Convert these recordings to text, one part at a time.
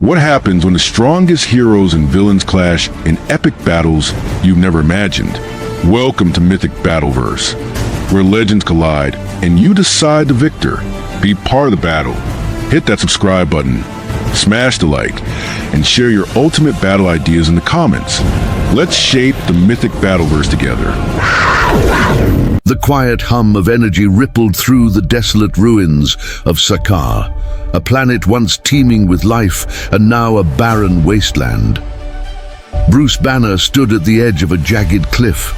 What happens when the strongest heroes and villains clash in epic battles you've never imagined? Welcome to Mythic Battleverse, where legends collide and you decide the victor. Be part of the battle. Hit that subscribe button, smash the like, and share your ultimate battle ideas in the comments. Let's shape the Mythic Battleverse together. The quiet hum of energy rippled through the desolate ruins of Sakaar, a planet once teeming with life and now a barren wasteland. Bruce Banner stood at the edge of a jagged cliff,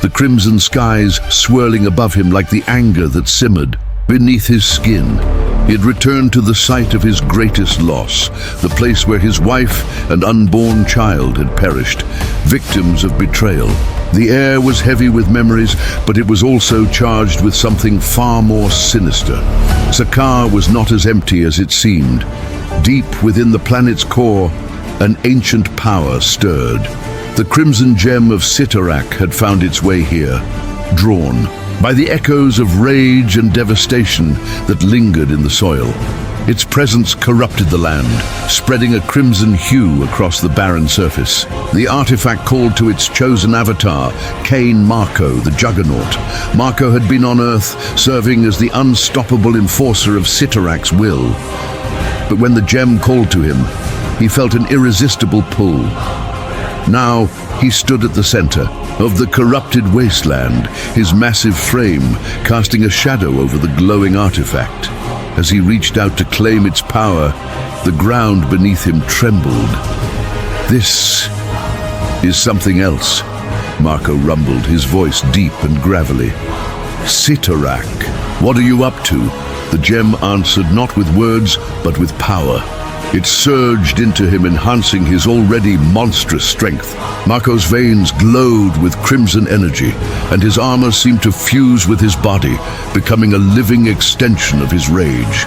the crimson skies swirling above him like the anger that simmered beneath his skin. He had returned to the site of his greatest loss, the place where his wife and unborn child had perished, victims of betrayal. The air was heavy with memories, but it was also charged with something far more sinister. Sakaar was not as empty as it seemed. Deep within the planet's core, an ancient power stirred. The crimson gem of Cyttorak had found its way here, drawn by the echoes of rage and devastation that lingered in the soil. Its presence corrupted the land, spreading a crimson hue across the barren surface. The artifact called to its chosen avatar, Cain Marco, the Juggernaut. Marco had been on Earth, serving as the unstoppable enforcer of Cyttorak's will. But when the gem called to him, he felt an irresistible pull. Now, he stood at the center of the corrupted wasteland, his massive frame casting a shadow over the glowing artifact. As he reached out to claim its power, the ground beneath him trembled. "This is something else," Marco rumbled, his voice deep and gravelly. "Cyttorak, what are you up to?" The gem answered not with words, but with power. It surged into him, enhancing his already monstrous strength. Marco's veins glowed with crimson energy, and his armor seemed to fuse with his body, becoming a living extension of his rage.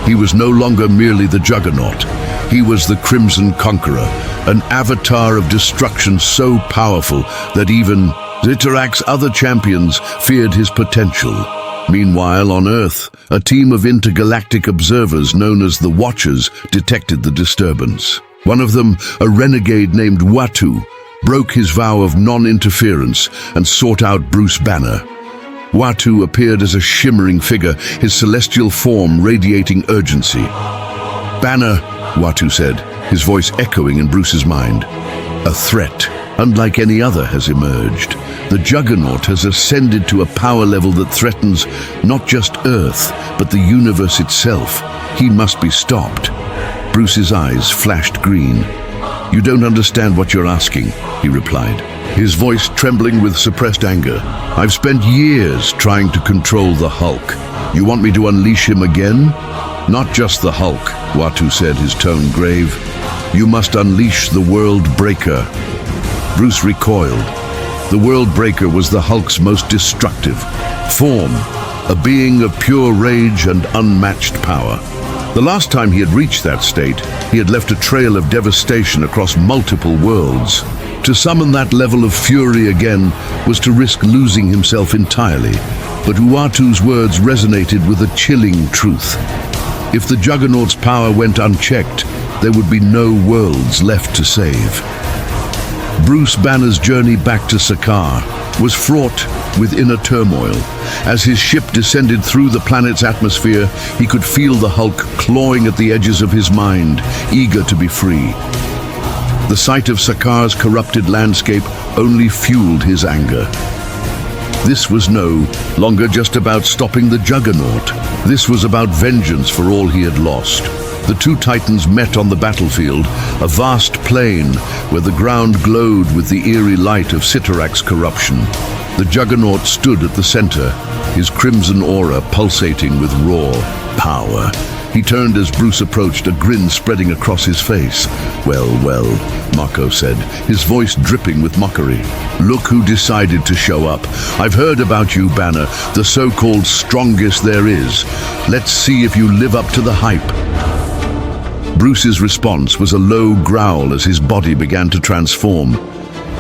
He was no longer merely the Juggernaut. He was the Crimson Conqueror, an avatar of destruction so powerful that even Cyttorak's other champions feared his potential. Meanwhile, on Earth, a team of intergalactic observers known as the Watchers detected the disturbance. One of them, a renegade named Watu, broke his vow of non-interference and sought out Bruce Banner. Watu appeared as a shimmering figure, his celestial form radiating urgency. "Banner," Watu said, his voice echoing in Bruce's mind. "A threat, unlike any other, has emerged. The Juggernaut has ascended to a power level that threatens not just Earth, but the universe itself. He must be stopped." Bruce's eyes flashed green. "You don't understand what you're asking," he replied, his voice trembling with suppressed anger. "I've spent years trying to control the Hulk. You want me to unleash him again?" "Not just the Hulk," Watu said, his tone grave. "You must unleash the World Breaker." Bruce recoiled. The World Breaker was the Hulk's most destructive form, a being of pure rage and unmatched power. The last time he had reached that state, he had left a trail of devastation across multiple worlds. To summon that level of fury again was to risk losing himself entirely. But Uatu's words resonated with a chilling truth. If the Juggernaut's power went unchecked, there would be no worlds left to save. Bruce Banner's journey back to Sakaar was fraught with inner turmoil. As his ship descended through the planet's atmosphere, he could feel the Hulk clawing at the edges of his mind, eager to be free. The sight of Sakaar's corrupted landscape only fueled his anger. This was no longer just about stopping the Juggernaut. This was about vengeance for all he had lost. The two titans met on the battlefield, a vast plain where the ground glowed with the eerie light of Cyttorak's corruption. The Juggernaut stood at the center, his crimson aura pulsating with raw power. He turned as Bruce approached, a grin spreading across his face. "Well, well," Marco said, his voice dripping with mockery. "Look who decided to show up. I've heard about you, Banner, the so-called strongest there is. Let's see if you live up to the hype." Bruce's response was a low growl as his body began to transform.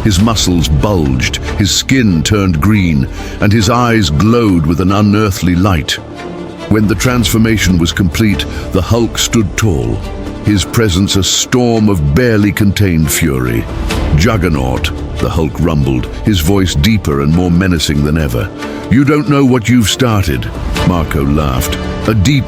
His muscles bulged, his skin turned green, and his eyes glowed with an unearthly light. When the transformation was complete, the Hulk stood tall, his presence a storm of barely contained fury. "Juggernaut," the Hulk rumbled, his voice deeper and more menacing than ever. "You don't know what you've started." Marco laughed, a deep,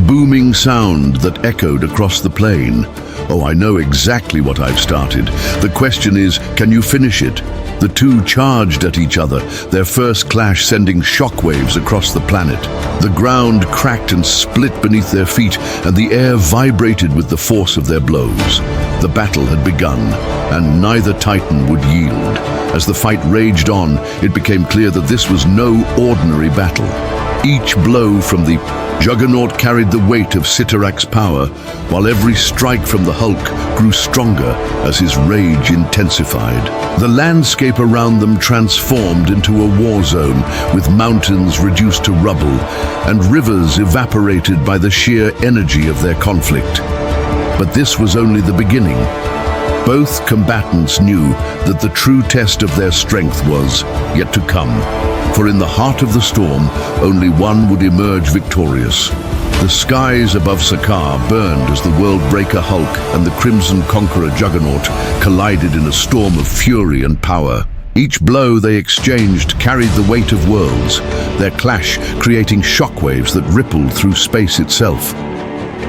booming sound that echoed across the plain. "Oh, I know exactly what I've started. The question is, can you finish it?" The two charged at each other, their first clash sending shockwaves across the planet. The ground cracked and split beneath their feet, and the air vibrated with the force of their blows. The battle had begun, and neither Titan would yield. As the fight raged on, it became clear that this was no ordinary battle. Each blow from the Juggernaut carried the weight of Cyttorak's power, while every strike from the Hulk grew stronger as his rage intensified. The landscape around them transformed into a war zone, with mountains reduced to rubble and rivers evaporated by the sheer energy of their conflict. But this was only the beginning. Both combatants knew that the true test of their strength was yet to come. For in the heart of the storm, only one would emerge victorious. The skies above Sakaar burned as the Worldbreaker Hulk and the Crimson Conqueror Juggernaut collided in a storm of fury and power. Each blow they exchanged carried the weight of worlds, their clash creating shockwaves that rippled through space itself.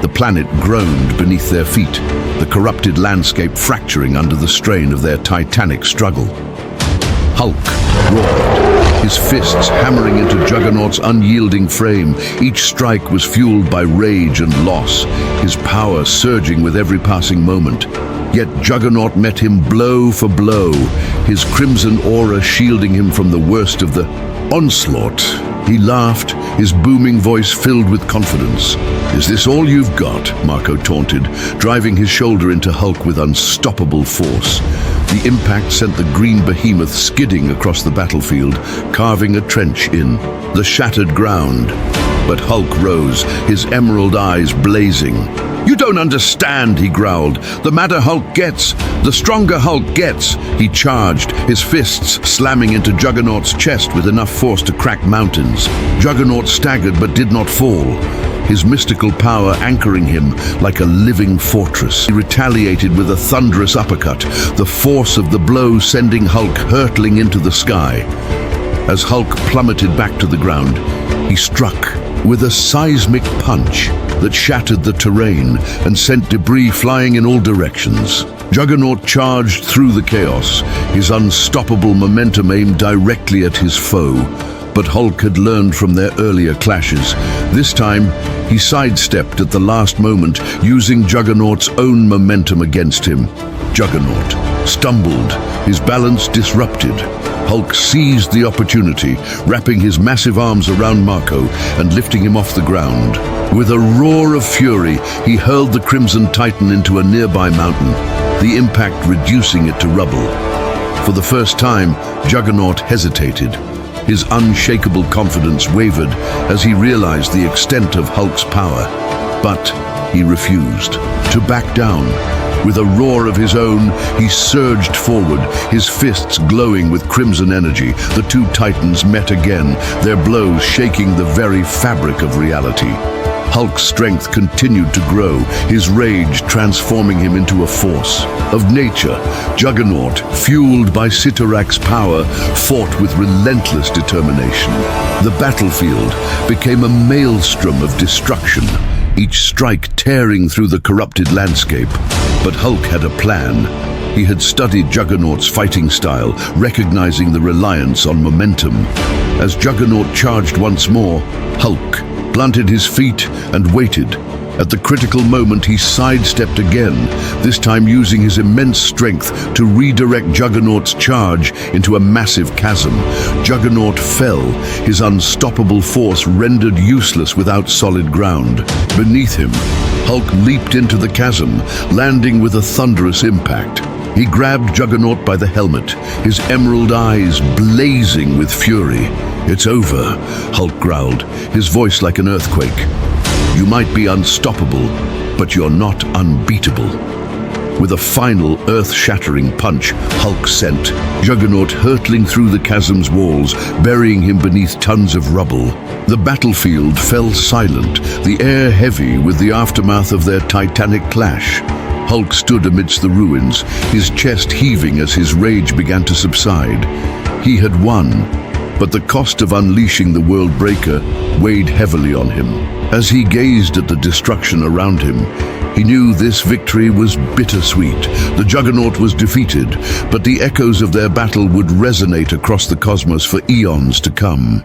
The planet groaned beneath their feet, the corrupted landscape fracturing under the strain of their titanic struggle. Hulk roared, his fists hammering into Juggernaut's unyielding frame. Each strike was fueled by rage and loss, his power surging with every passing moment. Yet Juggernaut met him blow for blow, his crimson aura shielding him from the worst of the onslaught. He laughed, his booming voice filled with confidence. "Is this all you've got?" Marco taunted, driving his shoulder into Hulk with unstoppable force. The impact sent the green behemoth skidding across the battlefield, carving a trench in the shattered ground. But Hulk rose, his emerald eyes blazing. "You don't understand," he growled. "The madder Hulk gets, the stronger Hulk gets." He charged, his fists slamming into Juggernaut's chest with enough force to crack mountains. Juggernaut staggered but did not fall, his mystical power anchoring him like a living fortress. He retaliated with a thunderous uppercut, the force of the blow sending Hulk hurtling into the sky. As Hulk plummeted back to the ground, he struck with a seismic punch that shattered the terrain and sent debris flying in all directions. Juggernaut charged through the chaos, his unstoppable momentum aimed directly at his foe. But Hulk had learned from their earlier clashes. This time, he sidestepped at the last moment, using Juggernaut's own momentum against him. Juggernaut stumbled, his balance disrupted. Hulk seized the opportunity, wrapping his massive arms around Marco and lifting him off the ground. With a roar of fury, he hurled the Crimson Titan into a nearby mountain, the impact reducing it to rubble. For the first time, Juggernaut hesitated. His unshakable confidence wavered as he realized the extent of Hulk's power. But he refused to back down. With a roar of his own, he surged forward, his fists glowing with crimson energy. The two titans met again, their blows shaking the very fabric of reality. Hulk's strength continued to grow, his rage transforming him into a force of nature. Juggernaut, fueled by Cyttorak's power, fought with relentless determination. The battlefield became a maelstrom of destruction, each strike tearing through the corrupted landscape. But Hulk had a plan. He had studied Juggernaut's fighting style, recognizing the reliance on momentum. As Juggernaut charged once more, Hulk blunted his feet and waited. At the critical moment, he sidestepped again, this time using his immense strength to redirect Juggernaut's charge into a massive chasm. Juggernaut fell, his unstoppable force rendered useless without solid ground. Beneath him, Hulk leaped into the chasm, landing with a thunderous impact. He grabbed Juggernaut by the helmet, his emerald eyes blazing with fury. "It's over," Hulk growled, his voice like an earthquake. "You might be unstoppable, but you're not unbeatable." With a final earth-shattering punch, Hulk sent Juggernaut hurtling through the chasm's walls, burying him beneath tons of rubble. The battlefield fell silent, the air heavy with the aftermath of their titanic clash. Hulk stood amidst the ruins, his chest heaving as his rage began to subside. He had won, but the cost of unleashing the World Breaker weighed heavily on him. As he gazed at the destruction around him, he knew this victory was bittersweet. The Juggernaut was defeated, but the echoes of their battle would resonate across the cosmos for eons to come.